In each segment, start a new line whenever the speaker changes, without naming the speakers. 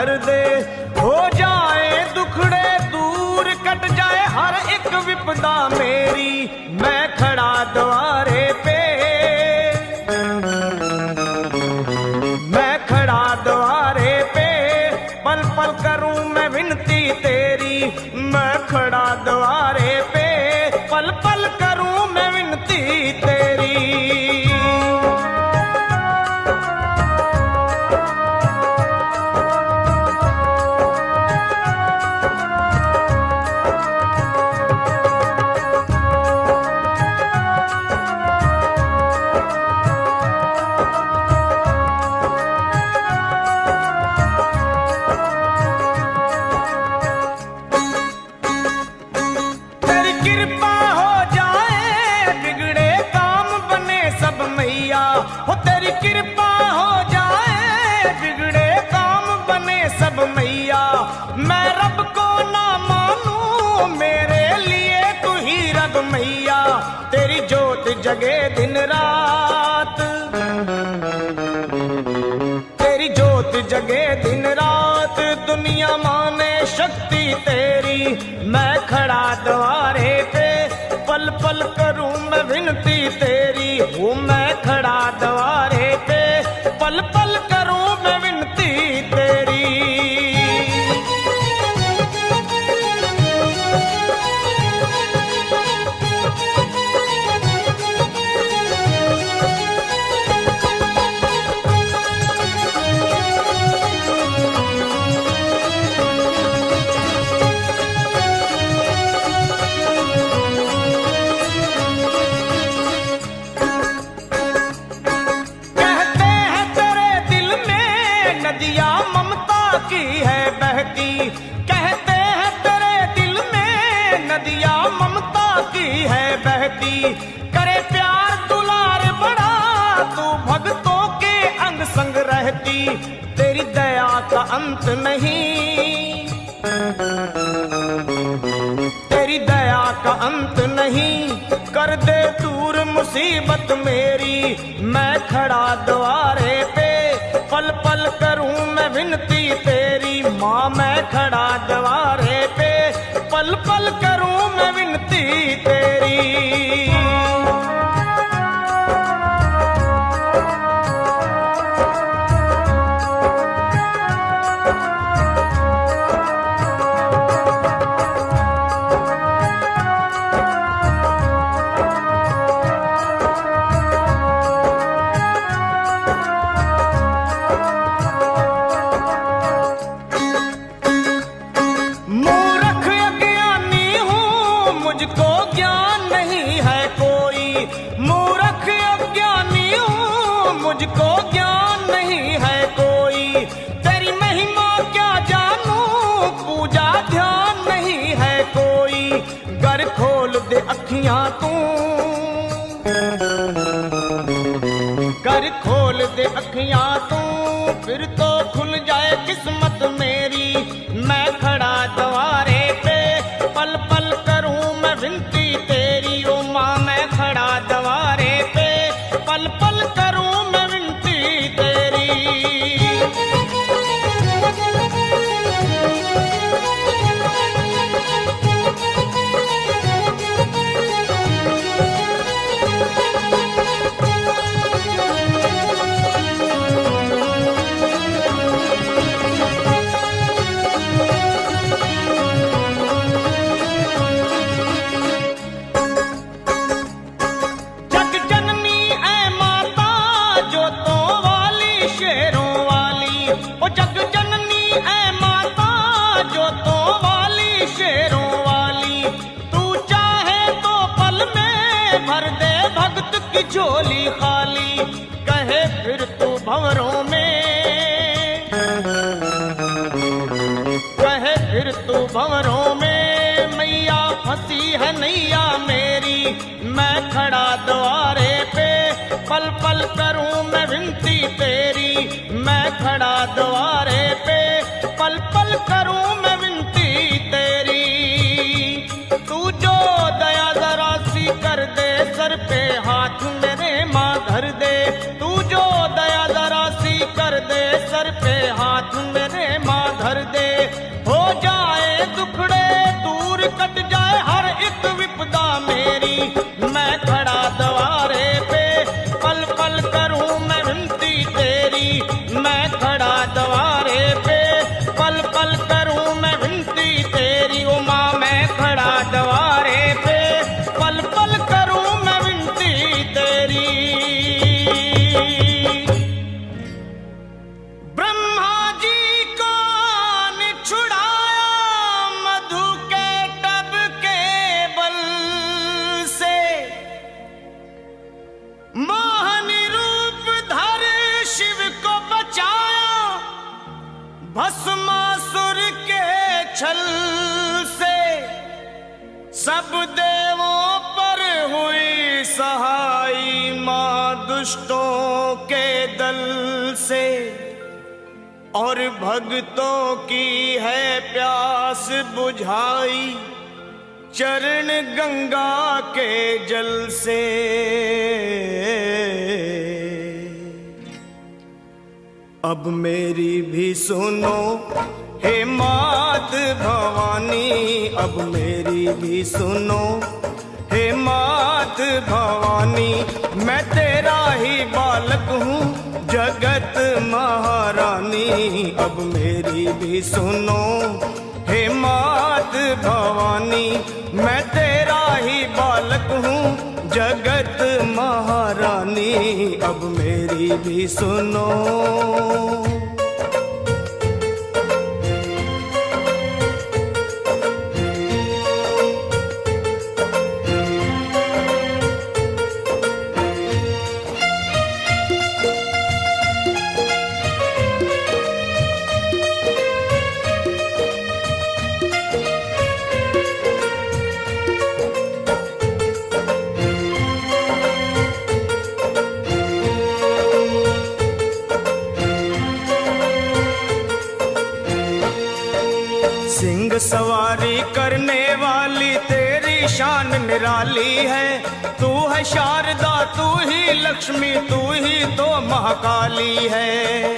भर दे। हो जाए दुखड़े दूर, कट जाए हर एक विपदा मेरी, मैं खड़ा द्वारे पे, मैं खड़ा द्वारे पे, पल पल करूं मैं विनती तेरी, मैं खड़ा द्वारे पे, पल पल करूं मैं विनती तेरी। कृपा हो जाए बिगड़े काम बने सब मैया, हो तेरी कृपा हो जाए बिगड़े काम बने सब मैया। मैं रब को ना मानूं मेरे लिए तू ही रब मैया, तेरी जोत जगे दिन रात, तेरी जोत जगे दिन रात, दुनिया माने शक्ति तेरी, मैं खड़ा द्वारे पे, पल पल करूं मैं विनती तेरी। हूँ मैं खड़ा द्वारे पे, पल पल करूं मैं विनती तेरी। नदियाँ ममता की है बहती, कहते हैं तेरे दिल में नदियाँ ममता की है बहती। करे प्यार दुलार बड़ा तू भक्तों के अंग संग रहती, तेरी दया का अंत नहीं, तेरी दया का अंत नहीं, कर दे दूर मुसीबत मेरी, मैं खड़ा द्वारे पे, पल पल करूं मैं विनती तेरी। माँ मैं खड़ा द्वारे पे, पल पल करूं मैं विनती तेरी। मुझको ज्ञान नहीं है कोई, मूर्ख अज्ञानी हूँ, मुझको ज्ञान नहीं है कोई। तेरी महिमा क्या जानूं, पूजा ध्यान नहीं है कोई। गर खोल दे अखियां तू, गर खोल दे अखियां तू, फिर तो खुल जाए किस्मत मेरी। मैं खड़ा द्वारे पे, पल पल करूं मैं विनती तेरी। ओ माँ मैं खड़ा द्वारे पे, पल पल करूं मैं विनती तेरी। भर दे भक्त की झोली खाली, कहे फिर तू भंवरों में, कहे फिर तू भंवरों में। मैया फंसी है नैया मेरी, मैं खड़ा द्वारे पे, पल पल करूं मैं विनती तेरी। मैं खड़ा द्वारे पे, पल पल करूं मैं विनती तेरी। तू जो दया जरा सी कर दे, सर पे हाथ मेरे माँ धर दे। तू जो दया जरा सी कर दे, सर पे हाथ मेरे माँ धर सब देवों पर हुई सहाई मां दुष्टों के दल से, और भक्तों की है प्यास बुझाई चरण गंगा के जल से। अब मेरी भी सुनो हे मात भवानी, अब मेरी भी सुनो हे मात भवानी, मैं तेरा ही बालक हूँ जगत महारानी। अब मेरी भी सुनो हे मात भवानी, मैं तेरा ही बालक हूँ जगत महारानी। अब मेरी भी सुनो। सिंह सवारी करने वाली तेरी शान निराली है। तू है शारदा, तू ही लक्ष्मी, तू ही तो महाकाली है।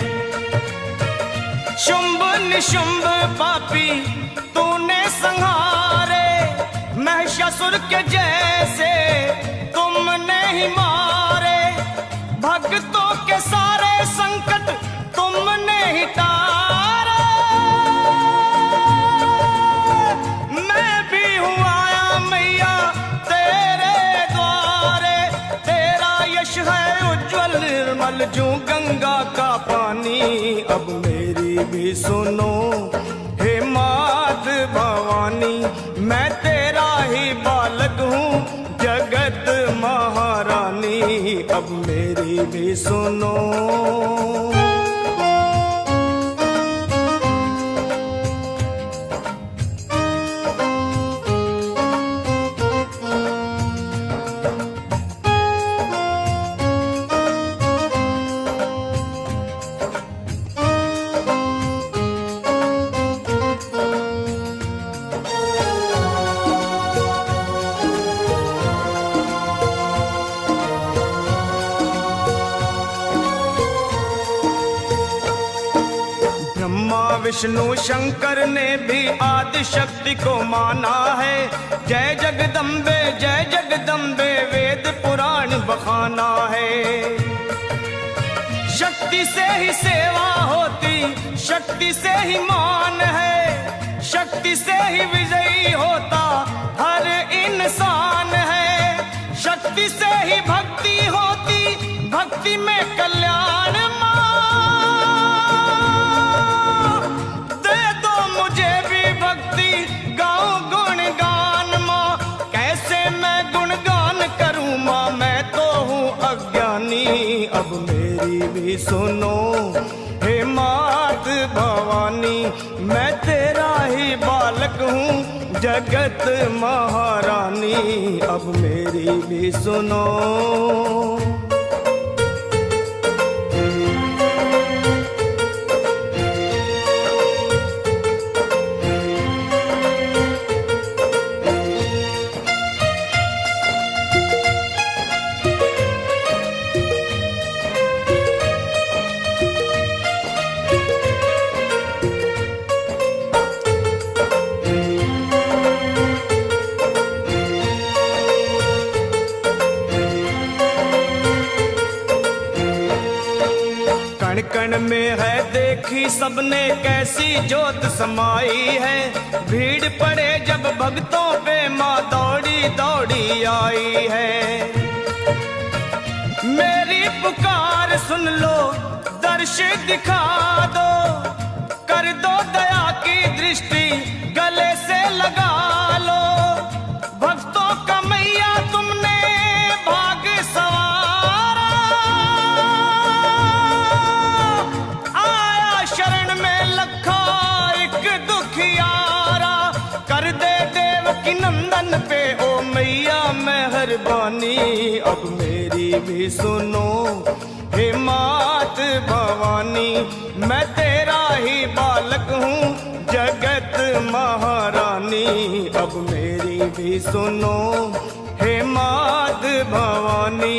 शुंभ निशुंभ पापी तूने संहारे, महिषासुर के जैसे तुमने ही मारे। भक्तों के सारे संकट तुमने ही टारे। मैं भी हूँ आया मैया तेरे द्वारे, तेरा यश है उज्जवल निर्मल जू गंगा का पानी। अब मेरी भी सुनो हे मात भवानी, मैं तेरा ही बालक हूँ जगत महारानी। अब मेरी भी सुनो। विष्णु शंकर ने भी आदि शक्ति को माना है। जय जगदम्बे जय जगदम्बे वेद पुराण बखाना है। शक्ति से ही सेवा होती, शक्ति से ही मान है, शक्ति से ही विजयी होता हर इंसान है। शक्ति से ही भक्ति होती, भक्ति में कल्याण। अब मेरी भी सुनो हे मात भवानी, मैं तेरा ही बालक हूँ जगत महारानी। अब मेरी भी सुनो। कण में है देखी सबने कैसी जोत समाई है। भीड़ पड़े जब भक्तों पे माँ दौड़ी दौड़ी आई है। मेरी पुकार सुन लो, दर्श दिखा दो, कर दो दया की दृष्टि गले से लगा लो। भक्तों का मैया तुमने भाग सवारा, आया शरण में लखा एक दुखियारा। कर दे देवकी नंदन पे मेहरबानी अब मेरी भी सुनो हे मात भवानी। मैं तेरा ही बालक हूँ जगत महारानी अब मेरी भी सुनो हे मात भवानी।